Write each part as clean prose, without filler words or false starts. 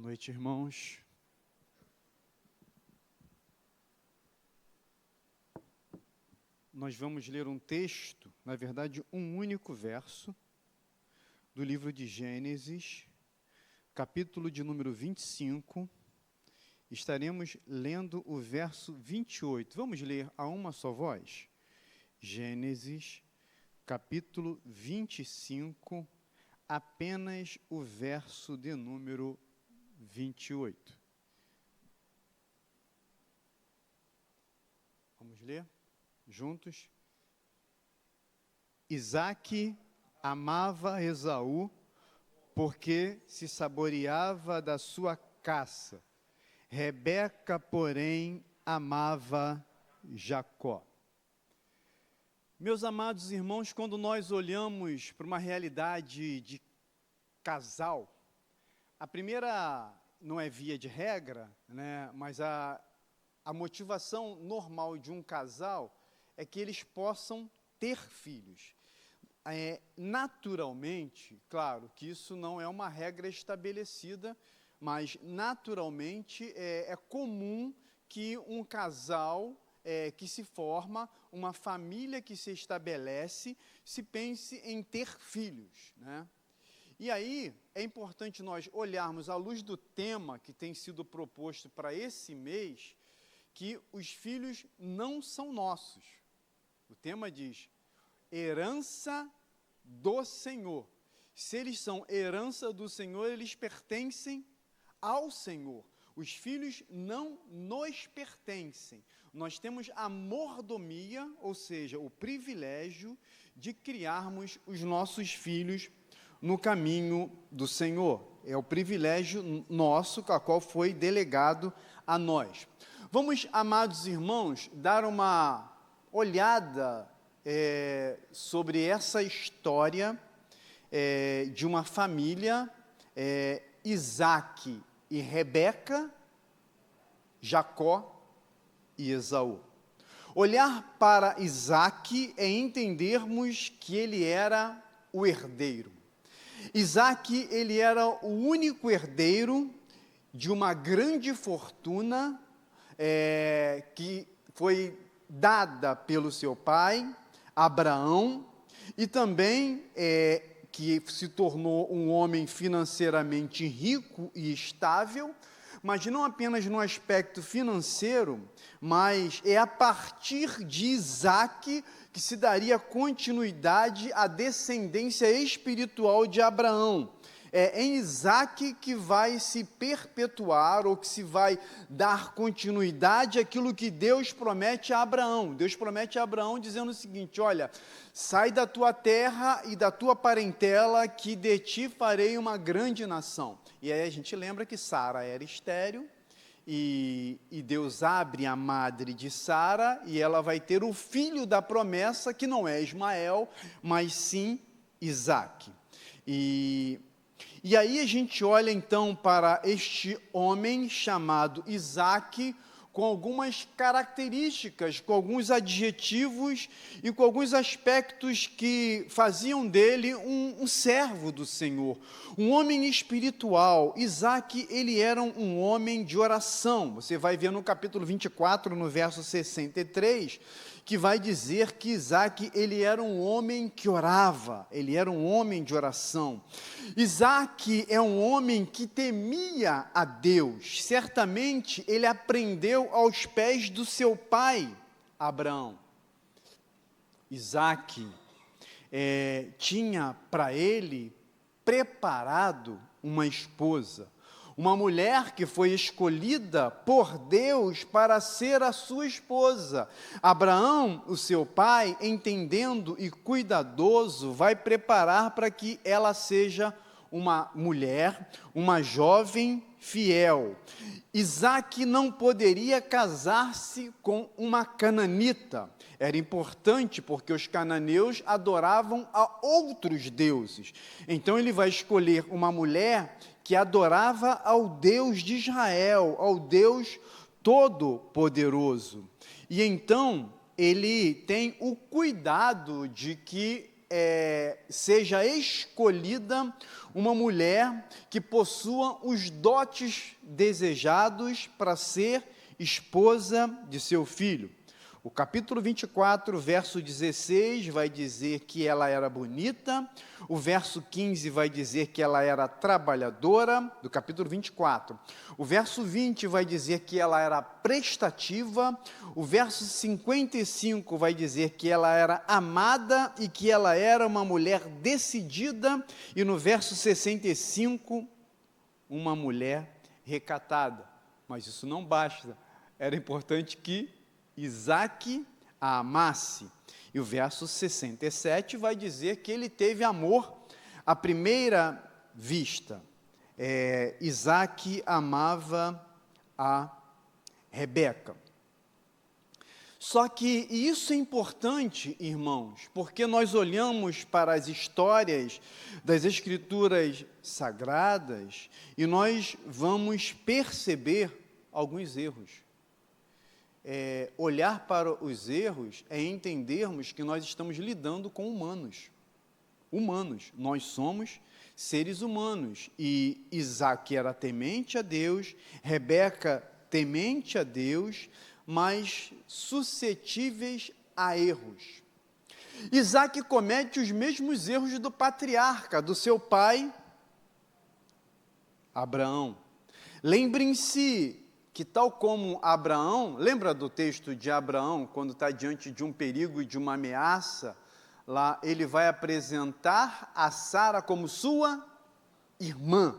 noite, irmãos. Nós vamos ler um texto, na verdade, um único verso, do livro de Gênesis, capítulo de número 25. Estaremos lendo o verso 28. Vamos ler a uma só voz? Gênesis, capítulo 25, apenas o verso de número 28. Vamos ler juntos? Isaque amava Esaú, porque se saboreava da sua caça. Rebeca, porém, amava Jacó. Meus amados irmãos, quando nós olhamos para uma realidade de casal, a primeira não é via de regra, né, mas a motivação normal de um casal é que eles possam ter filhos. Naturalmente, claro que isso não é uma regra estabelecida, mas naturalmente é comum que um casal que se forma, uma família que se estabelece, se pense em ter filhos, né? E aí, é importante nós olharmos à luz do tema que tem sido proposto para esse mês, que os filhos não são nossos. O tema diz, herança do Senhor. Se eles são herança do Senhor, eles pertencem ao Senhor. Os filhos não nos pertencem. Nós temos a mordomia, ou seja, o privilégio de criarmos os nossos filhos no caminho do Senhor. É o privilégio nosso, a qual foi delegado a nós. Vamos, amados irmãos, dar uma olhada sobre essa história de uma família, Isaque e Rebeca, Jacó e Esaú. Olhar para Isaque é entendermos que ele era o herdeiro. Isaque, ele era o único herdeiro de uma grande fortuna que foi dada pelo seu pai, Abraão, e também que se tornou um homem financeiramente rico e estável, mas não apenas no aspecto financeiro, mas é a partir de Isaque que se daria continuidade à descendência espiritual de Abraão. É em Isaque que vai se perpetuar, ou que se vai dar continuidade àquilo que Deus promete a Abraão. Deus promete a Abraão dizendo o seguinte, olha, sai da tua terra e da tua parentela, que de ti farei uma grande nação. E aí a gente lembra que Sara era estéril, e Deus abre a madre de Sara, e ela vai ter o filho da promessa, que não é Ismael, mas sim Isaque. E aí a gente olha então para este homem chamado Isaque, com algumas características, com alguns adjetivos e com alguns aspectos que faziam dele um servo do Senhor, um homem espiritual. Isaque, ele era um homem de oração. Você vai ver no capítulo 24, no verso 63, que vai dizer que Isaque, ele era um homem que orava, ele era um homem de oração. Isaque é um homem que temia a Deus. Certamente ele aprendeu aos pés do seu pai, Abraão. Isaque tinha para ele preparado uma esposa, uma mulher que foi escolhida por Deus para ser a sua esposa. Abraão, o seu pai, entendendo e cuidadoso, vai preparar para que ela seja uma mulher, uma jovem fiel. Isaque não poderia casar-se com uma cananita. Era importante porque os cananeus adoravam a outros deuses. Então ele vai escolher uma mulher que adorava ao Deus de Israel, ao Deus Todo-Poderoso. E então ele tem o cuidado de que seja escolhida uma mulher que possua os dotes desejados para ser esposa de seu filho. O capítulo 24, verso 16, vai dizer que ela era bonita, o verso 15 vai dizer que ela era trabalhadora, do capítulo 24. O verso 20 vai dizer que ela era prestativa, o verso 55 vai dizer que ela era amada e que ela era uma mulher decidida, e no verso 65, uma mulher recatada. Mas isso não basta, era importante que Isaque a amasse. E o verso 67 vai dizer que ele teve amor à primeira vista. Isaque amava a Rebeca. Só que isso é importante, irmãos, porque nós olhamos para as histórias das Escrituras Sagradas e nós vamos perceber alguns erros. Olhar para os erros é entendermos que nós estamos lidando com humanos. Nós somos seres humanos. E Isaque era temente a Deus, Rebeca temente a Deus, mas suscetíveis a erros. Isaque comete os mesmos erros do patriarca, do seu pai, Abraão. Lembrem-se que tal como Abraão, lembra do texto de Abraão, quando está diante de um perigo e de uma ameaça, lá ele vai apresentar a Sara como sua irmã,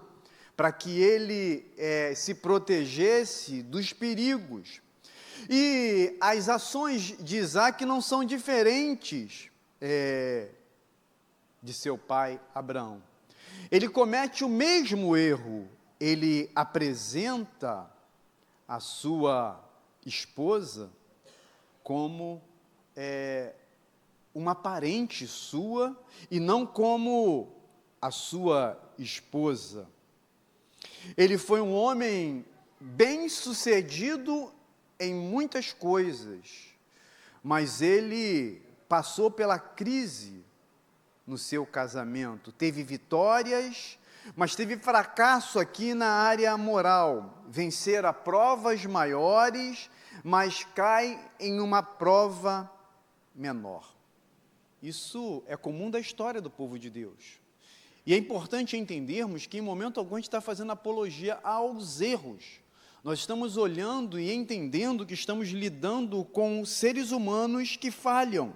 para que ele se protegesse dos perigos. E as ações de Isaque não são diferentes de seu pai Abraão. Ele comete o mesmo erro, ele apresenta a sua esposa como uma parente sua e não como a sua esposa. Ele foi um homem bem-sucedido em muitas coisas, mas ele passou pela crise no seu casamento. Teve vitórias, mas teve fracasso aqui na área moral. Vencer a provas maiores, mas cai em uma prova menor. Isso é comum da história do povo de Deus. E é importante entendermos que em momento algum a gente está fazendo apologia aos erros. Nós estamos olhando e entendendo que estamos lidando com seres humanos que falham.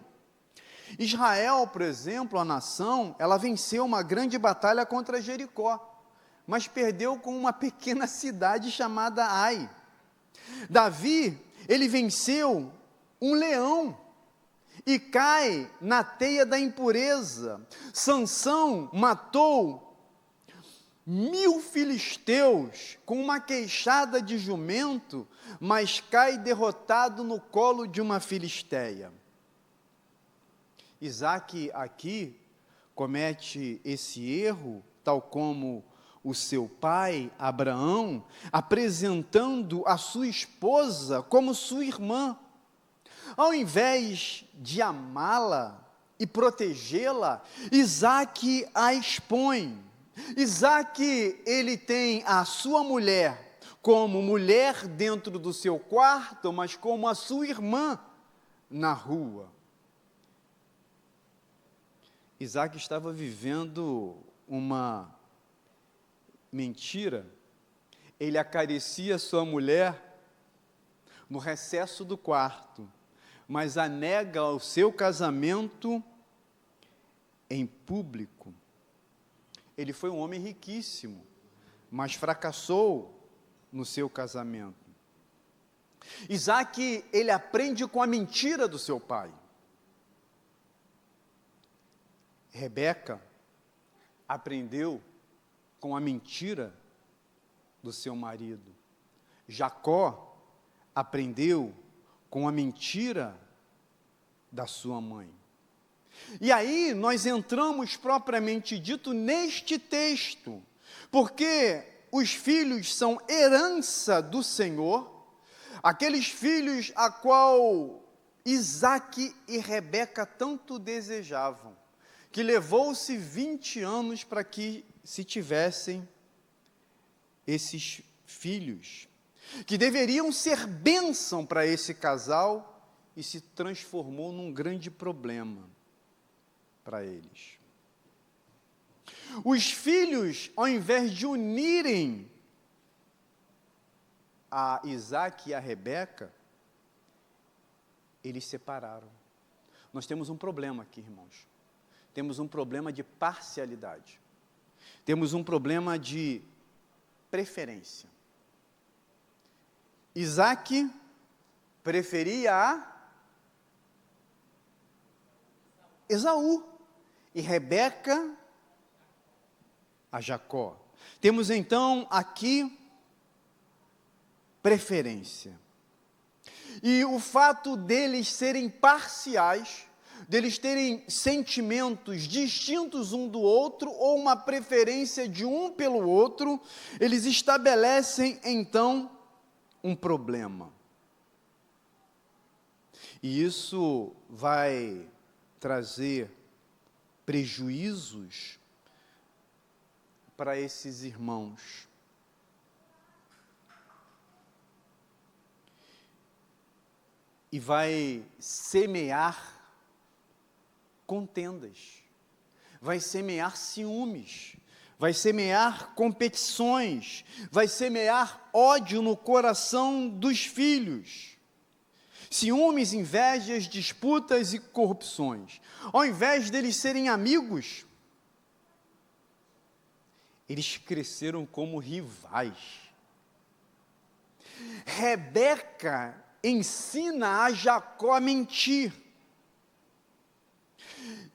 Israel, por exemplo, a nação, ela venceu uma grande batalha contra Jericó, mas perdeu com uma pequena cidade chamada Ai. Davi, ele venceu um leão e cai na teia da impureza. Sansão matou 1000 filisteus com uma queixada de jumento, mas cai derrotado no colo de uma filisteia. Isaque aqui comete esse erro, tal como o seu pai, Abraão, apresentando a sua esposa como sua irmã. Ao invés de amá-la e protegê-la, Isaque a expõe. Isaque, ele tem a sua mulher como mulher dentro do seu quarto, mas como a sua irmã na rua. Isaque estava vivendo uma mentira. Ele acaricia sua mulher no recesso do quarto, mas a nega o seu casamento em público. Ele foi um homem riquíssimo, mas fracassou no seu casamento. Isaque, ele aprende com a mentira do seu pai. Rebeca aprendeu com a mentira do seu marido. Jacó aprendeu com a mentira da sua mãe. E aí nós entramos propriamente dito neste texto, porque os filhos são herança do Senhor, aqueles filhos a qual Isaque e Rebeca tanto desejavam, que levou-se 20 anos para que se tivessem esses filhos, que deveriam ser bênção para esse casal, e se transformou num grande problema para eles. Os filhos, ao invés de unirem a Isaac e a Rebeca, eles separaram. Nós temos um problema aqui, irmãos. Temos um problema de parcialidade. Temos um problema de preferência. Isaac preferia a Esaú e Rebeca a Jacó. Temos então aqui preferência. E o fato deles serem parciais, deles terem sentimentos distintos um do outro, ou uma preferência de um pelo outro, eles estabelecem então um problema. E isso vai trazer prejuízos para esses irmãos. E vai semear contendas, vai semear ciúmes, vai semear competições, vai semear ódio no coração dos filhos. Ciúmes, invejas, disputas e corrupções. Ao invés deles serem amigos, eles cresceram como rivais. Rebeca ensina a Jacó a mentir.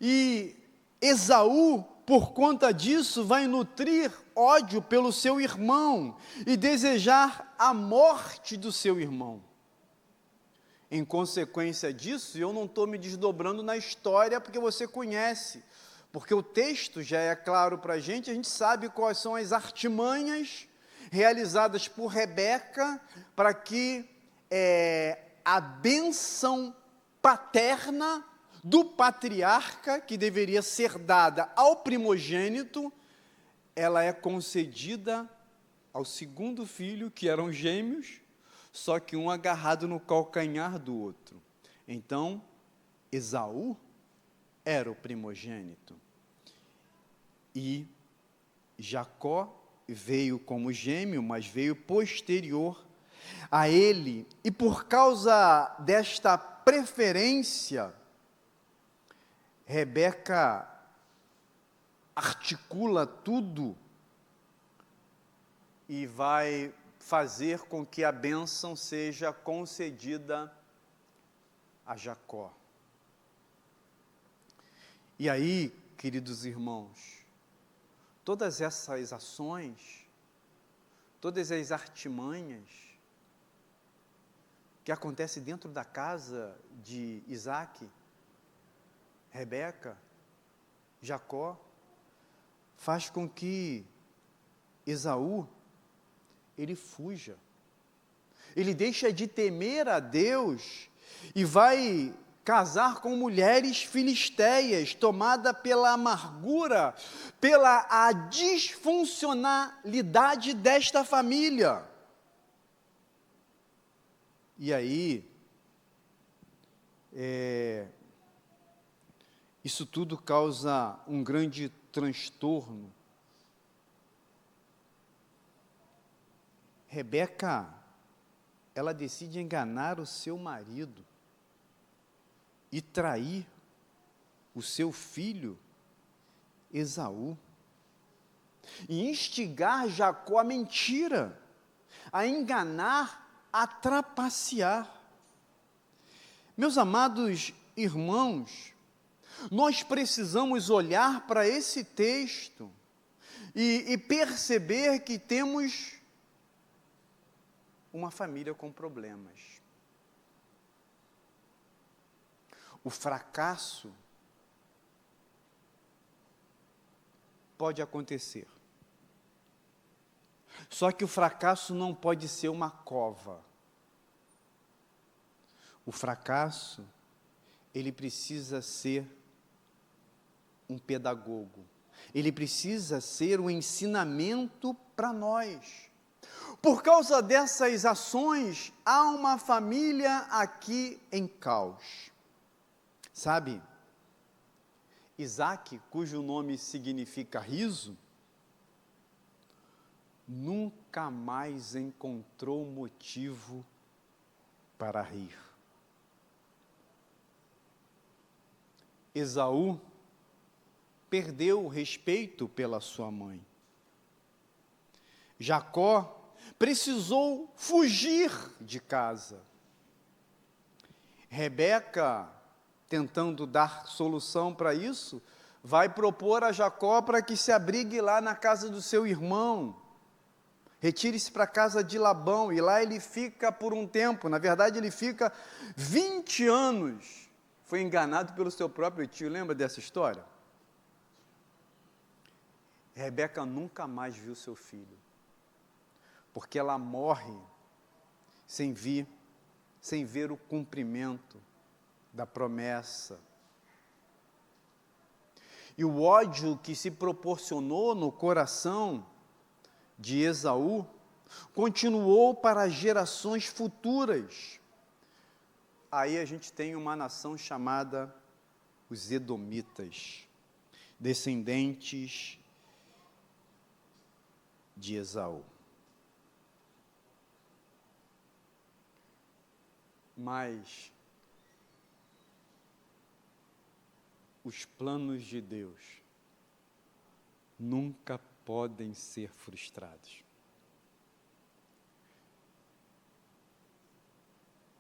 E Esaú, por conta disso, vai nutrir ódio pelo seu irmão e desejar a morte do seu irmão. Em consequência disso, eu não estou me desdobrando na história, porque você conhece, porque o texto já é claro para a gente sabe quais são as artimanhas realizadas por Rebeca para que a bênção paterna do patriarca, que deveria ser dada ao primogênito, ela é concedida ao segundo filho, que eram gêmeos, só que um agarrado no calcanhar do outro. Então, Esaú era o primogênito. E Jacó veio como gêmeo, mas veio posterior a ele. E por causa desta preferência, Rebeca articula tudo e vai fazer com que a bênção seja concedida a Jacó. E aí, queridos irmãos, todas essas ações, todas as artimanhas que acontecem dentro da casa de Isaac, Rebeca, Jacó, faz com que Esaú, ele fuja. Ele deixa de temer a Deus e vai casar com mulheres filisteias, tomada pela amargura, pela a disfuncionalidade desta família. E aí, isso tudo causa um grande transtorno. Rebeca, ela decide enganar o seu marido e trair o seu filho Esaú, e instigar Jacó à mentira, a enganar, a trapacear. Meus amados irmãos, nós precisamos olhar para esse texto e perceber que temos uma família com problemas. O fracasso pode acontecer. Só que o fracasso não pode ser uma cova. O fracasso, ele precisa ser um pedagogo. Ele precisa ser um ensinamento para nós. Por causa dessas ações, há uma família aqui em caos. Sabe, Isaac, cujo nome significa riso, nunca mais encontrou motivo para rir. Esaú perdeu o respeito pela sua mãe. Jacó precisou fugir de casa. Rebeca, tentando dar solução para isso, vai propor a Jacó para que se abrigue lá na casa do seu irmão. Retire-se para a casa de Labão, e lá ele fica por um tempo, na verdade ele fica 20 anos. Foi enganado pelo seu próprio tio, lembra dessa história? Rebeca nunca mais viu seu filho, porque ela morre sem ver o cumprimento da promessa. E o ódio que se proporcionou no coração de Esaú continuou para gerações futuras. Aí a gente tem uma nação chamada os Edomitas, descendentes de Esaú. Mas os planos de Deus nunca podem ser frustrados.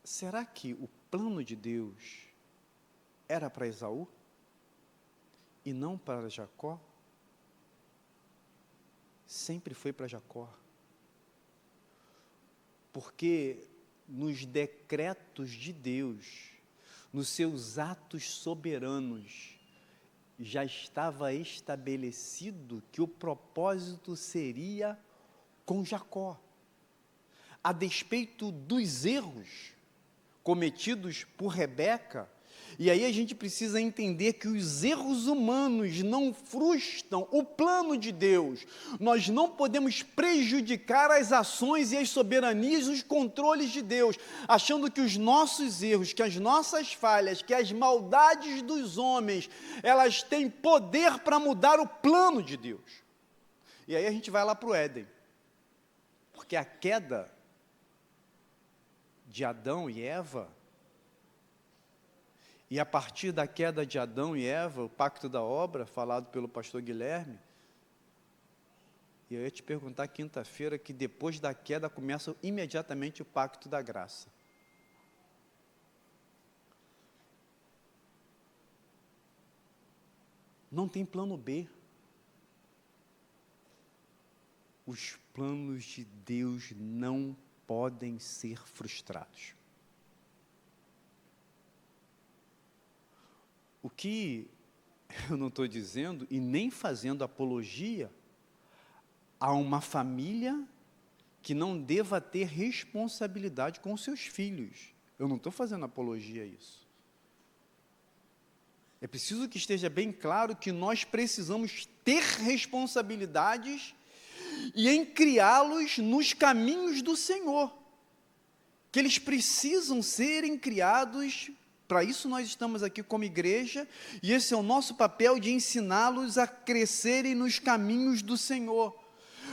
Será que o plano de Deus era para Esaú e não para Jacó? Sempre foi para Jacó. Porque nos decretos de Deus, nos seus atos soberanos, já estava estabelecido que o propósito seria com Jacó. A despeito dos erros cometidos por Rebeca, e aí a gente precisa entender que os erros humanos não frustram o plano de Deus. Nós não podemos prejudicar as ações e as soberanias e os controles de Deus, achando que os nossos erros, que as nossas falhas, que as maldades dos homens, elas têm poder para mudar o plano de Deus. E aí a gente vai lá para o Éden, porque a queda de Adão e Eva, e a partir da queda de Adão e Eva, o pacto da obra, falado pelo pastor Guilherme, e eu ia te perguntar quinta-feira, que depois da queda começa imediatamente o pacto da graça. Não tem plano B. Os planos de Deus não podem ser frustrados. O que eu não estou dizendo e nem fazendo apologia a uma família que não deva ter responsabilidade com seus filhos. Eu não estou fazendo apologia a isso. É preciso que esteja bem claro que nós precisamos ter responsabilidades e em criá-los nos caminhos do Senhor. Que eles precisam serem criados. Para isso nós estamos aqui como igreja, e esse é o nosso papel de ensiná-los a crescerem nos caminhos do Senhor.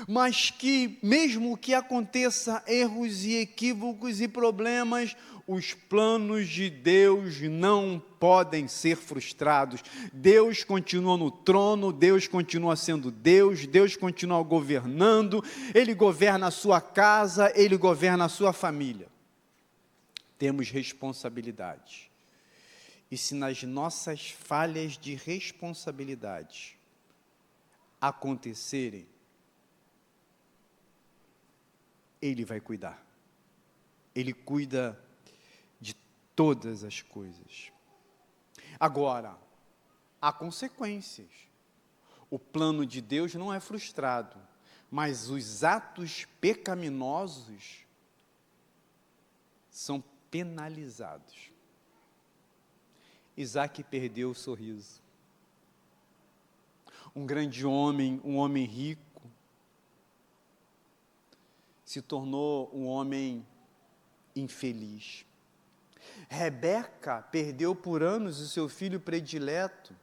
Mas que, mesmo que aconteça erros e equívocos e problemas, os planos de Deus não podem ser frustrados. Deus continua no trono, Deus continua sendo Deus, Deus continua governando, Ele governa a sua casa, Ele governa a sua família. Temos responsabilidade. E se nas nossas falhas de responsabilidade acontecerem, Ele vai cuidar. Ele cuida de todas as coisas. Agora, há consequências. O plano de Deus não é frustrado, mas os atos pecaminosos são penalizados. Isaac perdeu o sorriso. um grande homem, um homem rico, se tornou um homem infeliz. Rebeca perdeu por anos o seu filho predileto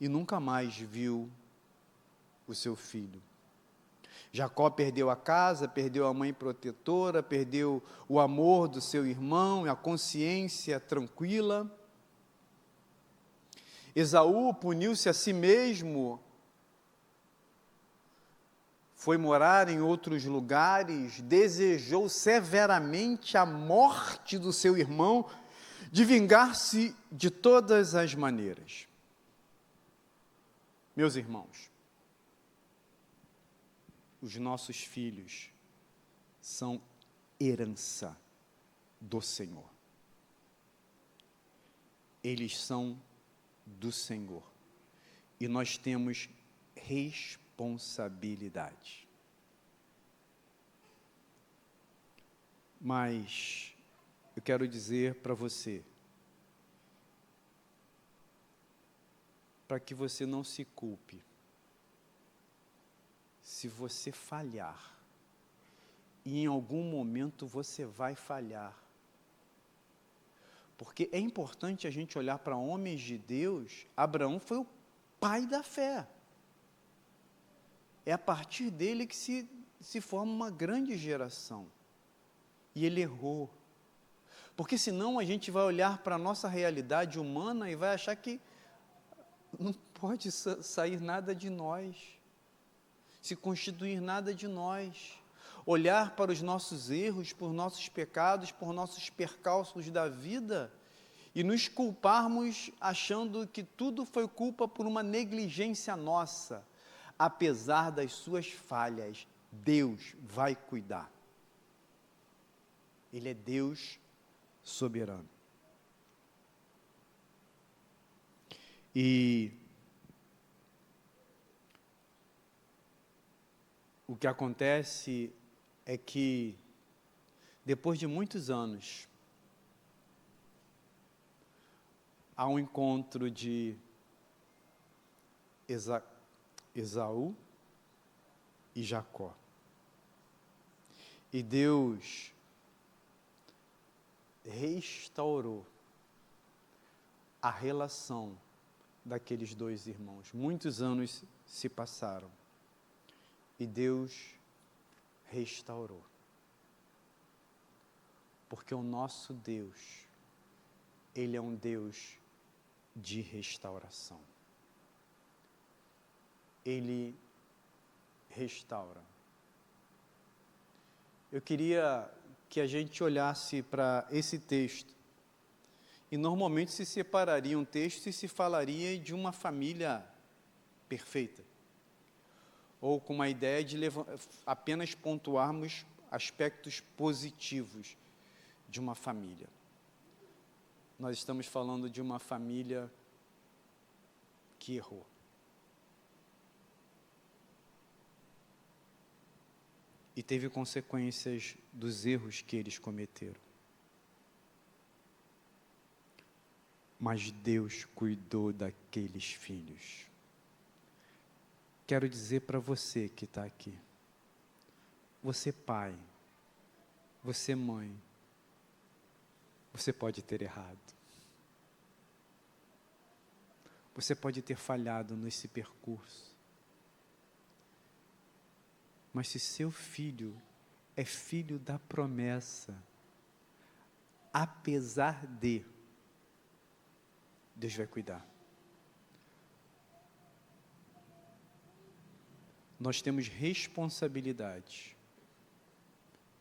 e nunca mais viu o seu filho. Jacó perdeu a casa, perdeu a mãe protetora, perdeu o amor do seu irmão, a consciência tranquila. Esaú puniu-se a si mesmo, foi morar em outros lugares, desejou severamente a morte do seu irmão, de vingar-se de todas as maneiras. Meus irmãos, os nossos filhos são herança do Senhor. Eles são do Senhor. E nós temos responsabilidade. Mas eu quero dizer para você, para que você não se culpe, se você falhar, e em algum momento você vai falhar, porque é importante a gente olhar para homens de Deus. Abraão foi o pai da fé, é a partir dele que se forma uma grande geração, e ele errou, porque senão a gente vai olhar para a nossa realidade humana e vai achar que não pode sair nada de nós, se constituir nada de nós, olhar para os nossos erros, por nossos pecados, por nossos percalços da vida, e nos culparmos achando que tudo foi culpa por uma negligência nossa. Apesar das suas falhas, Deus vai cuidar. Ele é Deus soberano. E o que acontece é que, depois de muitos anos, há um encontro de Esaú e Jacó. E Deus restaurou a relação daqueles dois irmãos. Muitos anos se passaram e Deus restaurou. Porque o nosso Deus, Ele é um Deus de restauração. Ele restaura. Eu queria que a gente olhasse para esse texto, e normalmente se separaria um texto e se falaria de uma família perfeita, ou com uma ideia de apenas pontuarmos aspectos positivos de uma família. Nós estamos falando de uma família que errou. E teve consequências dos erros que eles cometeram. Mas Deus cuidou daqueles filhos. Quero dizer para você que está aqui, você pai, você mãe, você pode ter errado. Você pode ter falhado nesse percurso. Mas se seu filho é filho da promessa, apesar de, Deus vai cuidar. Nós temos responsabilidade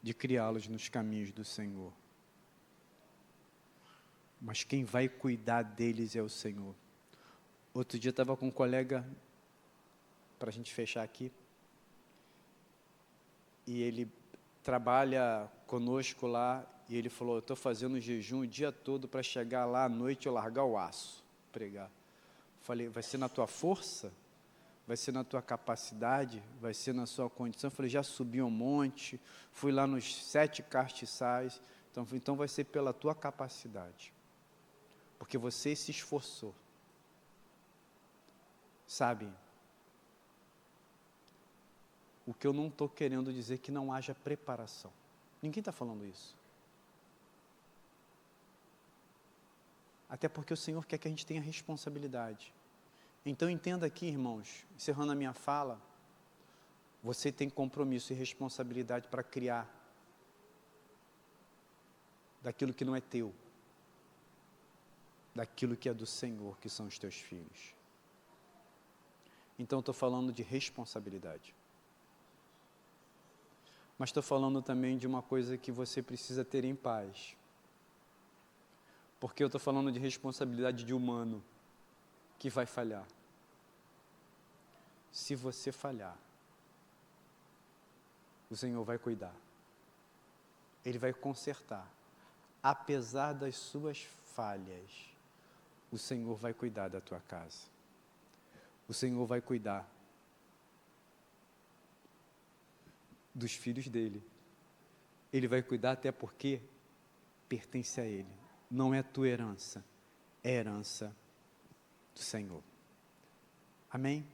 de criá-los nos caminhos do Senhor. Mas quem vai cuidar deles é o Senhor. Outro dia eu estava com um colega, para a gente fechar aqui, e ele trabalha conosco lá, e ele falou, eu estou fazendo jejum o dia todo para chegar lá à noite eu largar o aço, pregar. Falei, vai ser na tua força? Vai ser na tua capacidade? Vai ser na sua condição? Eu falei, já subi um monte, fui lá nos 7 castiçais, então vai ser pela tua capacidade, porque você se esforçou. Sabe, o que eu não estou querendo dizer é que não haja preparação. Ninguém está falando isso. Até porque o Senhor quer que a gente tenha responsabilidade. Então entenda aqui, irmãos, encerrando a minha fala, você tem compromisso e responsabilidade para criar daquilo que não é teu, daquilo que é do Senhor, que são os teus filhos. Então estou falando de responsabilidade. Mas estou falando também de uma coisa que você precisa ter em paz. Porque eu estou falando de responsabilidade de humano que vai falhar. Se você falhar, o Senhor vai cuidar. Ele vai consertar. Apesar das suas falhas, o Senhor vai cuidar da tua casa. O Senhor vai cuidar dos filhos dele. Ele vai cuidar até porque pertence a ele. Não é tua herança, é herança do Senhor. Amém?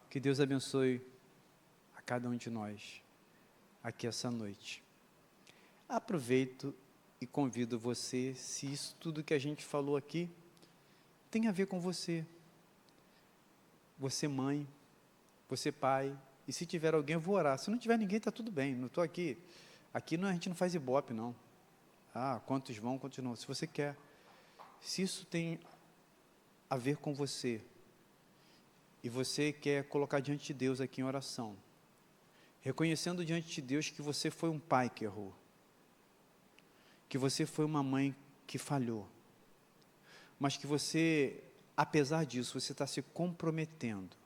Que Deus abençoe a cada um de nós aqui essa noite. Aproveito e convido você, se isso tudo que a gente falou aqui tem a ver com você. Você mãe, você pai, e se tiver alguém eu vou orar. Se não tiver ninguém está tudo bem, não estou aqui. Aqui não, a gente não faz ibope não. Quantos vão, continuam. Se você quer, se isso tem a ver com você, e você quer colocar diante de Deus aqui em oração, reconhecendo diante de Deus que você foi um pai que errou, que você foi uma mãe que falhou, mas que você, apesar disso, você está se comprometendo.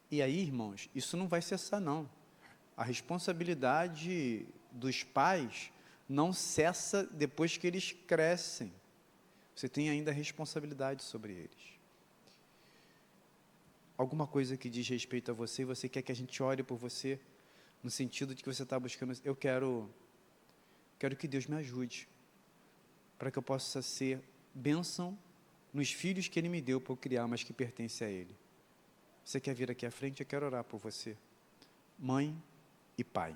E aí, irmãos, isso não vai cessar não. A responsabilidade dos pais não cessa depois que eles crescem. Você tem ainda responsabilidade sobre eles. Alguma coisa que diz respeito a você, você quer que a gente ore por você, no sentido de que você está buscando, eu quero que Deus me ajude, para que eu possa ser bênção nos filhos que Ele me deu para eu criar, mas que pertencem a Ele. Você quer vir aqui à frente? Eu quero orar por você. Mãe e pai.